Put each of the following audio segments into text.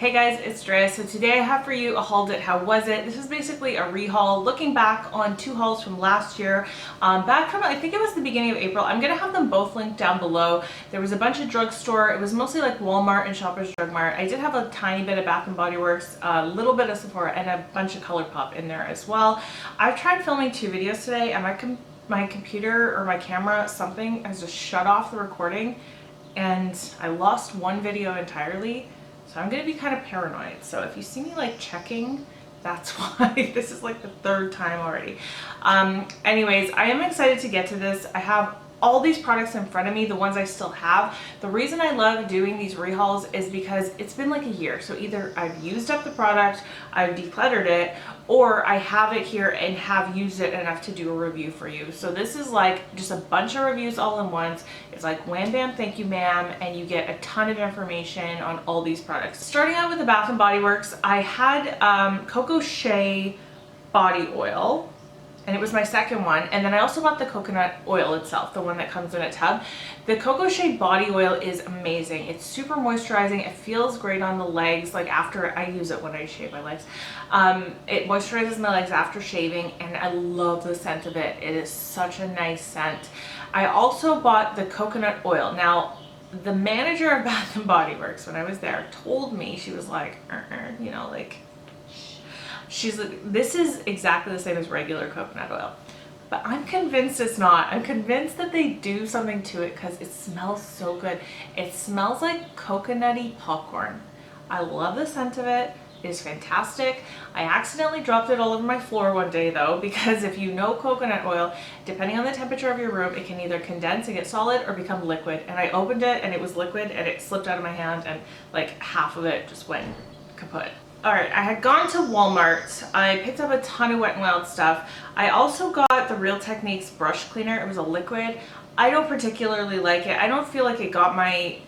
Hey guys, it's Drea. So today I have for you a haul that how was it. This is basically a rehaul looking back on two hauls from last year. Back from, I think it was the beginning of April. I'm going to have them both linked down below. There was a bunch of drugstore. It was mostly like Walmart and Shoppers Drug Mart. I did have a tiny bit of Bath & Body Works, a little bit of Sephora, and a bunch of Colourpop in there as well. I've tried filming two videos today and my computer or my camera, something has just shut off the recording and I lost one video entirely. So I'm going to be kind of paranoid. So if you see me like checking, that's why. This is like the third time already. Anyways, I am excited to get to this. I have all these products in front of me, the ones I still have. The reason I love doing these rehauls is because it's been like a year. So either I've used up the product, I've decluttered it, or I have it here and have used it enough to do a review for you. So this is like just a bunch of reviews all in once. It's like wham bam, thank you ma'am, and you get a ton of information on all these products. Starting out with the Bath & Body Works, I had Coco Shea body oil. And it was my second one. And then I also bought the coconut oil itself, the one that comes in a tub. The Coco Shea body oil is amazing. It's super moisturizing. It feels great on the legs, like after I use it when I shave my legs. It moisturizes my legs after shaving, and I love the scent of it. It is such a nice scent. I also bought the coconut oil. Now, the manager of Bath & Body Works, when I was there, told me, she was like, you know, like, she's like, this is exactly the same as regular coconut oil, but I'm convinced it's not. I'm convinced that they do something to it because it smells so good. It smells like coconutty popcorn. I love the scent of it. It is fantastic. I accidentally dropped it all over my floor one day though, because if you know coconut oil, depending on the temperature of your room, it can either condense and get solid or become liquid. And I opened it and it was liquid and it slipped out of my hand and like half of it just went kaput. Alright, I had gone to Walmart. I picked up a ton of Wet n Wild stuff. I also got the Real Techniques brush cleaner. It was a liquid. I don't particularly like it. I don't feel like it got my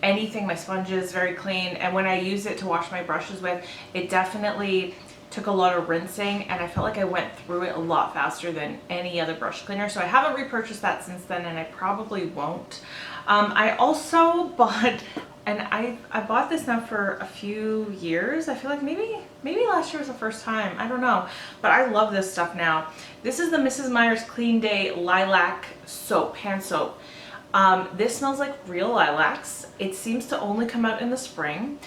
sponges very clean, and when I use it to wash my brushes with, it definitely took a lot of rinsing, and I felt like I went through it a lot faster than any other brush cleaner. So I haven't repurchased that since then, and I probably won't. I also bought, and I bought this now for a few years. I feel like maybe last year was the first time. I don't know. But I love this stuff now. This is the Mrs. Meyer's Clean Day Lilac Soap, hand soap. This smells like real lilacs. It seems to only come out in the spring.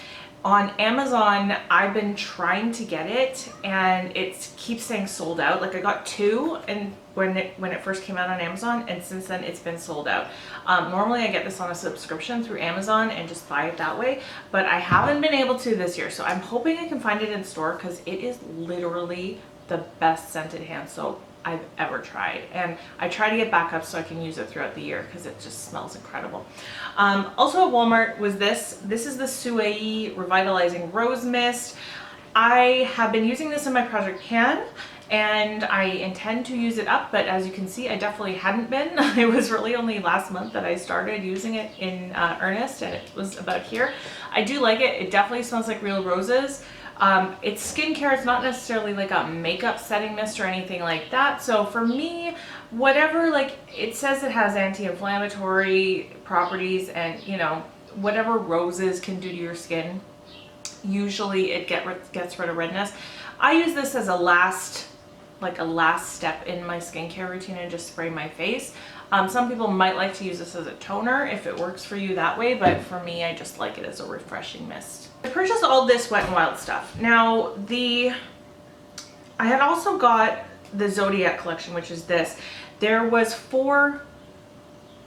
On Amazon, I've been trying to get it and it keeps saying sold out. Like I got two and when it first came out on Amazon, and since then it's been sold out. Normally I get this on a subscription through Amazon and just buy it that way, but I haven't been able to this year. So I'm hoping I can find it in store because it is literally the best scented hand soap I've ever tried, and I try to get backups so I can use it throughout the year because it just smells incredible. Also at Walmart was this is the Suai Revitalizing Rose Mist. I have been using this in my project pan and I intend to use it up, but as you can see I definitely hadn't been. It was really only last month that I started using it in earnest, and it was about here. I do like it. It definitely smells like real roses. It's skincare. It's not necessarily like a makeup setting mist or anything like that. So for me, whatever, like it says it has anti-inflammatory properties and you know, whatever roses can do to your skin, usually it gets rid of redness. I use this as a last step in my skincare routine and just spray my face. Some people might like to use this as a toner if it works for you that way, but for me, I just like it as a refreshing mist. I purchased all this Wet n Wild stuff. Now, I had also got the Zodiac Collection, which is this. There was 4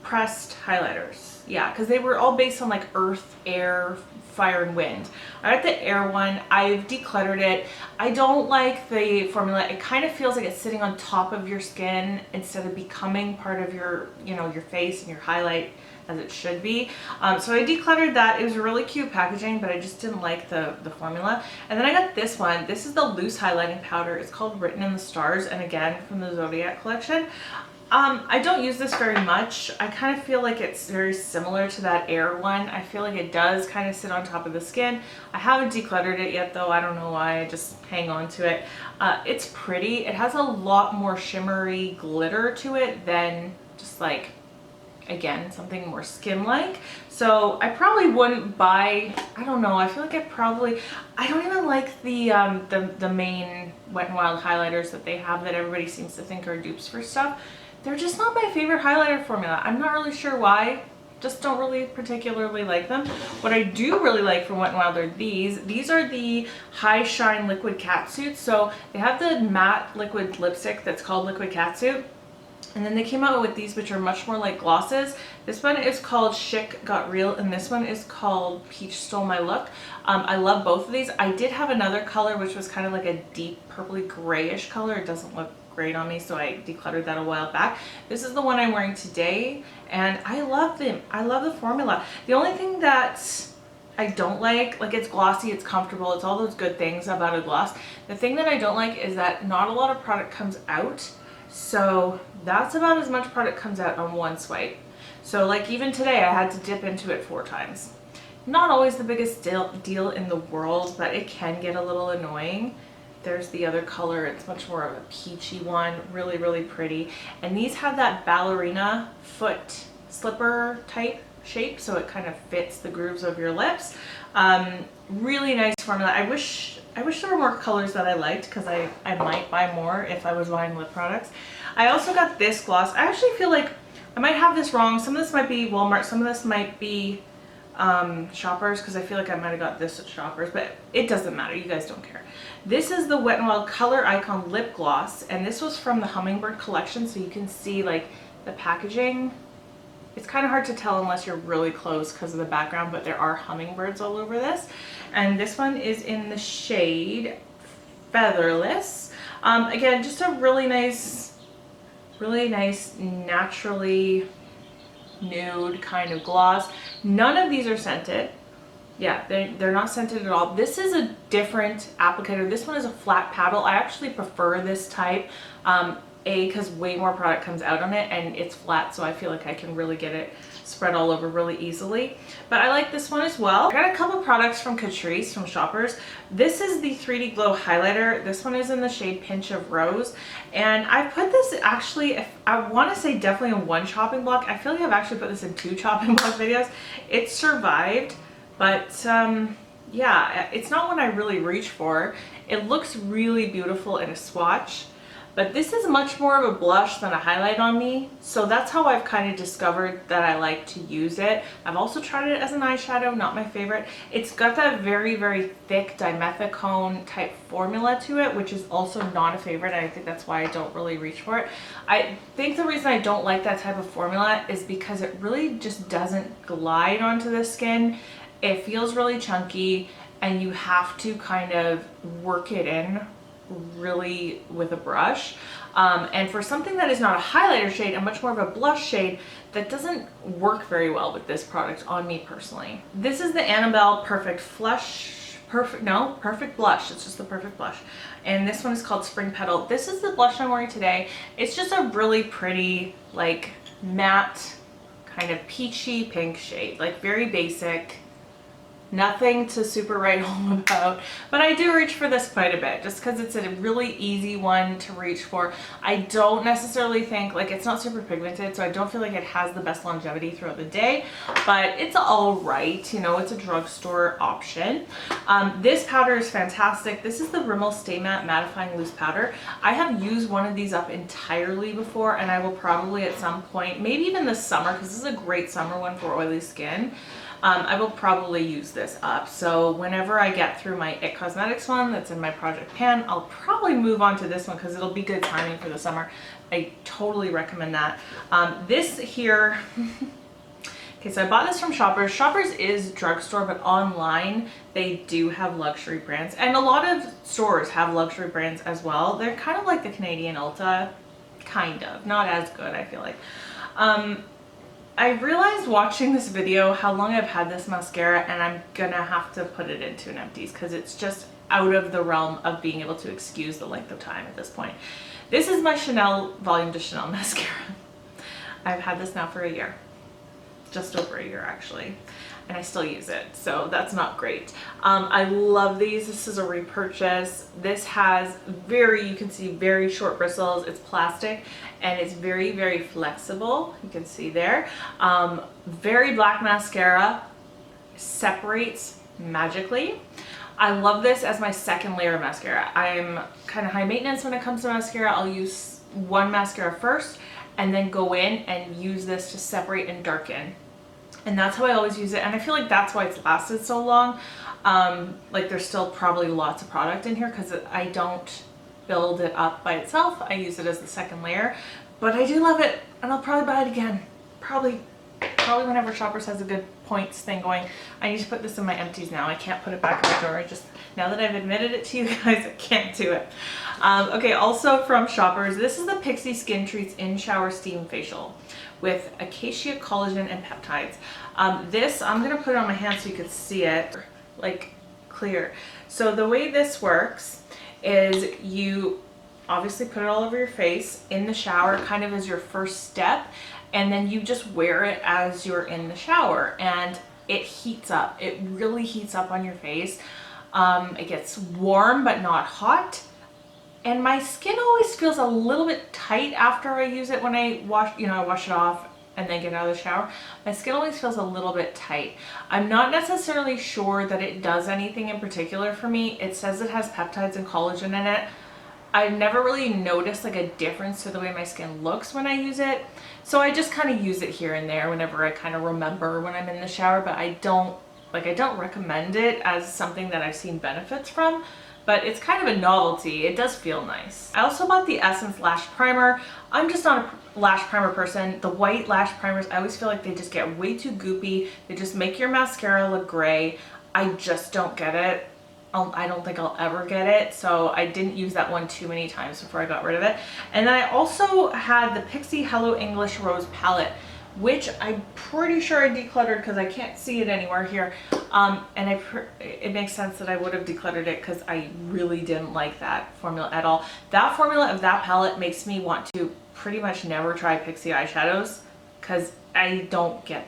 pressed highlighters. Yeah, because they were all based on like earth, air, fire, and wind. I got the air one. I've decluttered it. I don't like the formula. It kind of feels like it's sitting on top of your skin instead of becoming part of your, you know, your face and your highlight as it should be. So I decluttered that. It was really cute packaging, but I just didn't like the formula. And then I got this one. This is the loose highlighting powder. It's called Written in the Stars, and again from the Zodiac Collection. I don't use this very much. I kind of feel like it's very similar to that Air one. I feel like it does kind of sit on top of the skin. I haven't decluttered it yet though. I don't know why. I just hang on to it. It's pretty. It has a lot more shimmery glitter to it than just like again, something more skin-like. So I probably wouldn't buy, I don't know, I feel like I don't even like the main Wet n Wild highlighters that they have that everybody seems to think are dupes for stuff. They're just not my favorite highlighter formula. I'm not really sure why. Just don't really particularly like them. What I do really like from Wet n Wild are these. These are the High Shine Liquid Catsuit. So they have the matte liquid lipstick that's called Liquid Catsuit. And then they came out with these, which are much more like glosses. This one is called Chic Got Real, and this one is called Peach Stole My Look. I love both of these. I did have another color, which was kind of like a deep purpley grayish color. It doesn't look great on me, so I decluttered that a while back. This is the one I'm wearing today, and I love them. I love the formula. The only thing that I don't like it's glossy, it's comfortable, it's all those good things about a gloss. The thing that I don't like is that not a lot of product comes out. So that's about as much product comes out on one swipe. So like even today I had to dip into it 4 times. Not always the biggest deal in the world, but it can get a little annoying. There's the other color, it's much more of a peachy one, really, really pretty. And these have that ballerina foot slipper type shape, so it kind of fits the grooves of your lips. Really nice formula. I wish there were more colors that I liked, because I might buy more if I was buying lip products. I also got this gloss. I actually feel like I might have this wrong. Some of this might be Walmart, some of this might be Shoppers, because I feel like I might have got this at Shoppers, but it doesn't matter. You guys don't care. This is the Wet n Wild Color Icon Lip Gloss, and this was from the Hummingbird collection, so you can see like the packaging. It's kind of hard to tell unless you're really close because of the background, but there are hummingbirds all over this. And this one is in the shade Featherless. Again, just a really nice, naturally nude kind of gloss. None of these are scented. Yeah, they're not scented at all. This is a different applicator. This one is a flat paddle. I actually prefer this type. Because way more product comes out on it, and it's flat, so I feel like I can really get it spread all over really easily. But I like this one as well. I got a couple products from Catrice from Shoppers. This is the 3D Glow highlighter. This one is in the shade Pinch of Rose, and I put this actually, I want to say definitely in 1 chopping block. I feel like I've actually put this in 2 chopping block videos. It survived, but yeah, it's not one I really reach for. It looks really beautiful in a swatch. But this is much more of a blush than a highlight on me, so that's how I've kind of discovered that I like to use it. I've also tried it as an eyeshadow, not my favorite. It's got that very, very thick dimethicone type formula to it, which is also not a favorite. I think that's why I don't really reach for it. I think the reason I don't like that type of formula is because it really just doesn't glide onto the skin. It feels really chunky, and you have to kind of work it in really with a brush, and for something that is not a highlighter shade and much more of a blush shade, that doesn't work very well with this product on me personally. This is the Annabelle Perfect Blush. It's just the Perfect Blush, and this one is called Spring Petal. This is the blush I'm wearing today. It's just a really pretty, like, matte kind of peachy pink shade, like very basic. Nothing to super write home about, but I do reach for this quite a bit just because it's a really easy one to reach for. I don't necessarily think, like, it's not super pigmented, so I don't feel like it has the best longevity throughout the day, but it's all right. You know, it's a drugstore option. This powder is fantastic. This is the Rimmel Stay Matte Mattifying Loose Powder. I have used one of these up entirely before, and I will probably at some point, maybe even this summer, because this is a great summer one for oily skin. I will probably use this up. So whenever I get through my IT Cosmetics one that's in my project pan, I'll probably move on to this one because it'll be good timing for the summer. I totally recommend that. This here, okay, so I bought this from Shoppers. Shoppers is drugstore, but online they do have luxury brands, and a lot of stores have luxury brands as well. They're kind of like the Canadian Ulta, kind of, not as good, I feel like. I realized watching this video how long I've had this mascara, and I'm gonna have to put it into an empties because it's just out of the realm of being able to excuse the length of time at this point. This is my Chanel Volume de Chanel mascara. I've had this now for a year. Just over a year, actually. and I still use it, so that's not great. I love these. This is a repurchase. This has you can see very short bristles. It's plastic and it's very, very flexible. You can see there. Very black mascara, separates magically. I love this as my second layer of mascara. I'm kind of high maintenance when it comes to mascara. I'll use one mascara first and then go in and use this to separate and darken. And that's how I always use it. And I feel like that's why it's lasted so long. Like there's still probably lots of product in here because I don't build it up by itself. I use it as the second layer, but I do love it and I'll probably buy it again. Probably whenever Shoppers has a good points thing going. I need to put this in my empties now. I can't put it back in my drawer. Now that I've admitted it to you guys, I can't do it. Okay, also from Shoppers, this is the Pixie Skin Treats In Shower Steam Facial with Acacia, Collagen, and Peptides. This, I'm gonna put it on my hand so you can see it, like clear. So the way this works is you obviously put it all over your face in the shower, kind of as your first step, and then you just wear it as you're in the shower, and it heats up. It really heats up on your face. It gets warm but not hot, and my skin always feels a little bit tight after I use it. When I wash, I wash it off and then get out of the shower, my skin always feels a little bit tight. I'm not necessarily sure that it does anything in particular for me. It says it has peptides and collagen in it. I've never really noticed like a difference to the way my skin looks when I use it. So I just kind of use it here and there whenever I kind of remember when I'm in the shower, but I don't recommend it as something that I've seen benefits from, but it's kind of a novelty. It does feel nice. I also bought the Essence Lash Primer. I'm just not a lash primer person. The white lash primers, I always feel like they just get way too goopy. They just make your mascara look gray. I just don't get it. I don't think I'll ever get it, so I didn't use that one too many times before I got rid of it. And then I also had the Pixie Hello English Rose Palette, which I'm pretty sure I decluttered because I can't see it anywhere here. And it makes sense that I would have decluttered it because I really didn't like that formula at all. That formula of that palette makes me want to pretty much never try Pixie eyeshadows because I don't get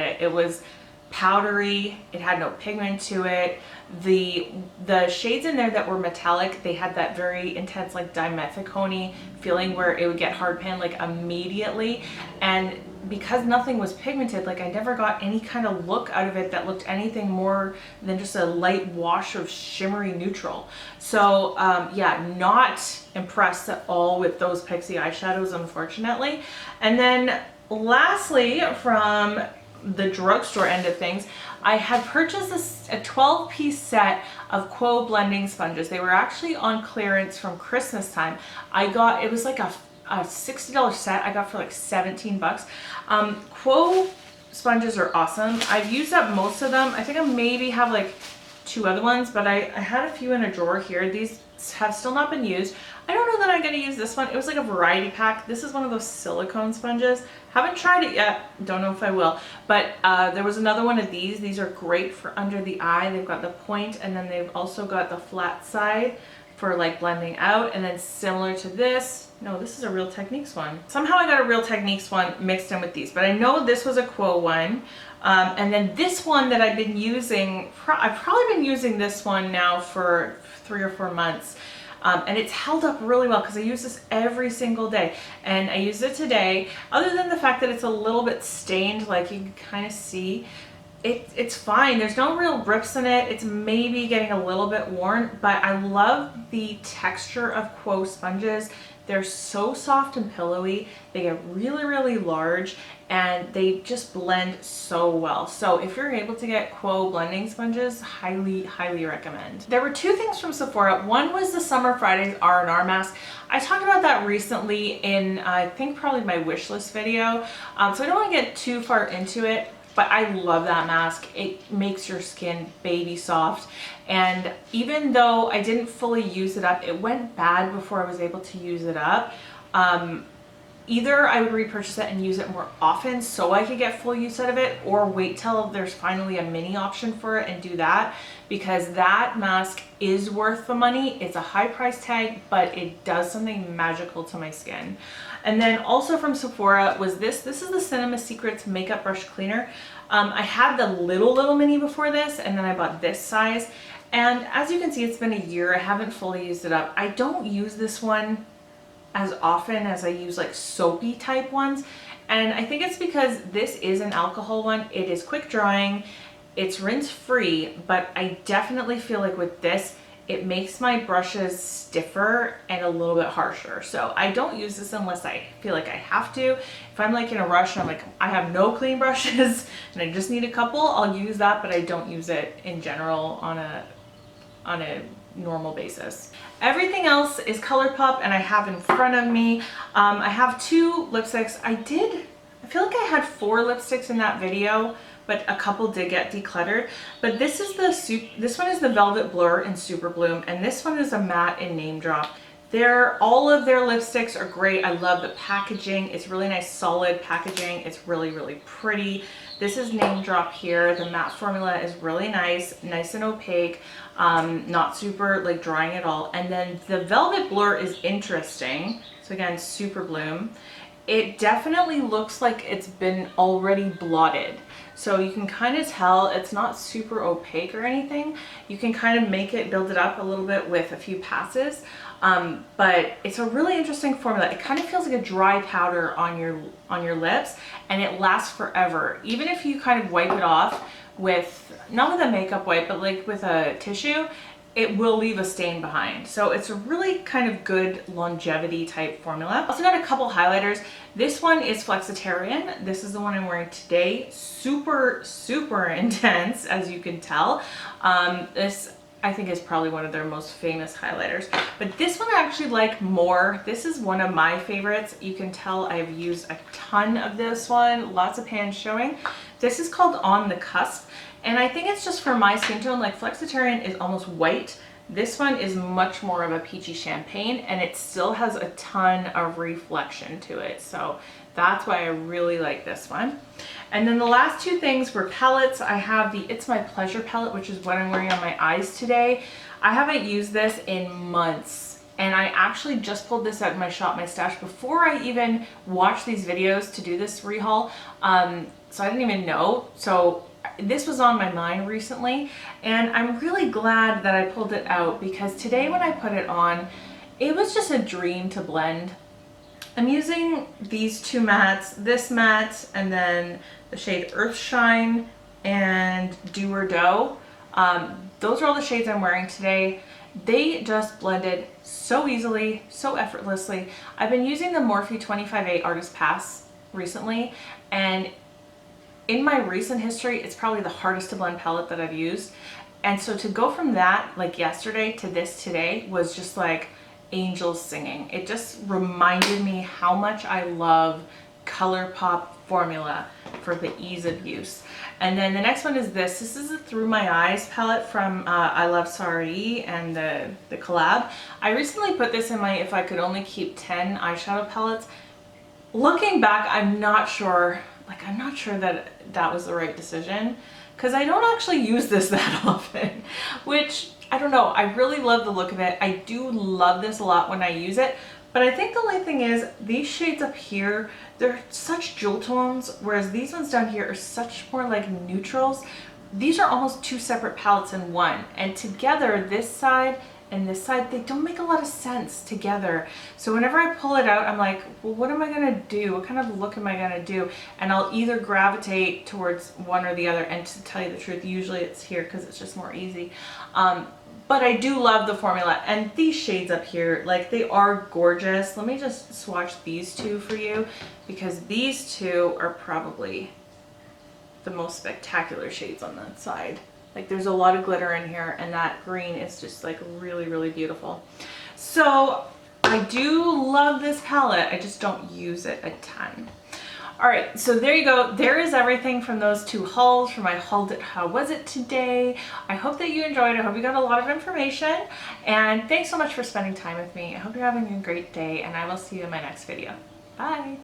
it. It was powdery, it had no pigment to it. The shades in there that were metallic, they had that very intense like dimethicone feeling where it would get hard pan like immediately, and because nothing was pigmented, like I never got any kind of look out of it that looked anything more than just a light wash of shimmery neutral. So yeah, not impressed at all with those Pixie eyeshadows, unfortunately. And then lastly, from the drugstore end of things, I had purchased a 12-piece set of Quo blending sponges. They were actually on clearance from Christmas time. It was like a $60 set I got for like 17 bucks. Quo sponges are awesome. I've used up most of them. I think I maybe have like 2 other ones, but I had a few in a drawer here. These have still not been used. I don't know that I'm going to use this one. It was like a variety pack. This is one of those silicone sponges. Haven't tried it yet. Don't know if I will. But there was another one of these. These are great for under the eye. They've got the point, and then they've also got the flat side for like blending out. And then similar to this, no, this is a Real Techniques one. Somehow I got a Real Techniques one mixed in with these, but I know this was a Quo one. And then this one that I've been using, I've probably been using this one now for 3 or 4 months. And it's held up really well because I use this every single day, and I used it today. Other than the fact that it's a little bit stained, like you can kind of see, it's fine. There's no real rips in it. It's maybe getting a little bit worn, but I love the texture of Quo sponges. They're so soft and pillowy. They get really, really large, and they just blend so well. So if you're able to get Quo blending sponges, highly, highly recommend. There were 2 things from Sephora. One was the Summer Fridays R&R mask. I talked about that recently in, I think, probably my wish list video. So I don't want to get too far into it, but I love that mask. It makes your skin baby soft. And even though I didn't fully use it up, it went bad before I was able to use it up. Either I would repurchase it and use it more often so I could get full use out of it, or wait till there's finally a mini option for it and do that, because that mask is worth the money. It's a high price tag, but it does something magical to my skin. And then also from Sephora was this. This is the Cinema Secrets Makeup Brush Cleaner. I had the little mini before this, and then I bought this size. And as you can see, it's been a year. I haven't fully used it up. I don't use this one as often as I use like soapy type ones. And I think it's because this is an alcohol one. It is quick drying. It's rinse free, but I definitely feel like with this, it makes my brushes stiffer and a little bit harsher. So I don't use this unless I feel like I have to. If I'm like in a rush and I'm like, I have no clean brushes and I just need a couple, I'll use that, but I don't use it in general on a normal basis. Everything else is Colourpop, and I have in front of me. I have 2 lipsticks. I feel like I had 4 lipsticks in that video, but a couple did get decluttered. But this one is the Velvet Blur in Super Bloom, and this one is a matte in Name Drop. All of their lipsticks are great. I love the packaging. It's really nice, solid packaging. It's really pretty. This is Name Drop here. The matte formula is really nice and opaque, not super like drying at all. And then the Velvet Blur is interesting. So again, Super Bloom. It definitely looks like it's been already blotted. So you can kind of tell it's not super opaque or anything. You can kind of build it up a little bit with a few passes. But it's a really interesting formula. It kind of feels like a dry powder on your lips, and it lasts forever. Even if you kind of wipe it off with, not with a makeup wipe, but like with a tissue, it will leave a stain behind. So it's a really kind of good longevity type formula. Also got a couple highlighters. This one is Flexitarian. This is the one I'm wearing today. Super intense, as you can tell. This I think is probably one of their most famous highlighters. But this one I actually like more. This is one of my favorites. You can tell I've used a ton of this one. Lots of pans showing. This is called On the Cusp. And I think it's just for my skin tone. Like Flexitarian is almost white. This one is much more of a peachy champagne, and it still has a ton of reflection to it. So that's why I really like this one. And then the last 2 things were palettes. I have the It's My Pleasure palette, which is what I'm wearing on my eyes today. I haven't used this in months, and I actually just pulled this out in my Shop My Stash before I even watched these videos to do this rehaul. So I didn't even know. So this was on my mind recently, and I'm really glad that I pulled it out, because today when I put it on, it was just a dream to blend. I'm using these 2 mattes, this matte, and then the shade Earth Shine and Do or Dough. Those are all the shades I'm wearing today. They just blended so easily, so effortlessly. I've been using the Morphe 25A Artist Pass recently, and in my recent history, it's probably the hardest to blend palette that I've used. And so to go from that, like yesterday, to this today was just like angels singing. It just reminded me how much I love Colourpop formula for the ease of use. And then the next one is this. This is a Through My Eyes palette from I Love Sorry and the collab. I recently put this in my If I Could Only Keep 10 eyeshadow palettes. Looking back, I'm not sure that that was the right decision, because I don't actually use this that often, which I don't know. I really love the look of it. I do love this a lot when I use it, but I think the only thing is these shades up here, they're such jewel tones, whereas these ones down here are such more like neutrals. These are almost 2 separate palettes in one, and together, this side and this side, they don't make a lot of sense together. So whenever I pull it out, I'm like, well, what am I gonna do? What kind of look am I gonna do? And I'll either gravitate towards one or the other, and to tell you the truth, usually it's here because it's just more easy. But I do love the formula, and these shades up here, like, they are gorgeous. Let me just swatch these 2 for you, because these 2 are probably the most spectacular shades on that side. Like, there's a lot of glitter in here, and that green is just like really beautiful. So I do love this palette. I just don't use it a ton. All right, so there you go. There is everything from those 2 hauls, from my hauled it, how was it today. I hope that you enjoyed. I hope you got a lot of information, and thanks so much for spending time with me. I hope you're having a great day, and I will see you in my next video. Bye.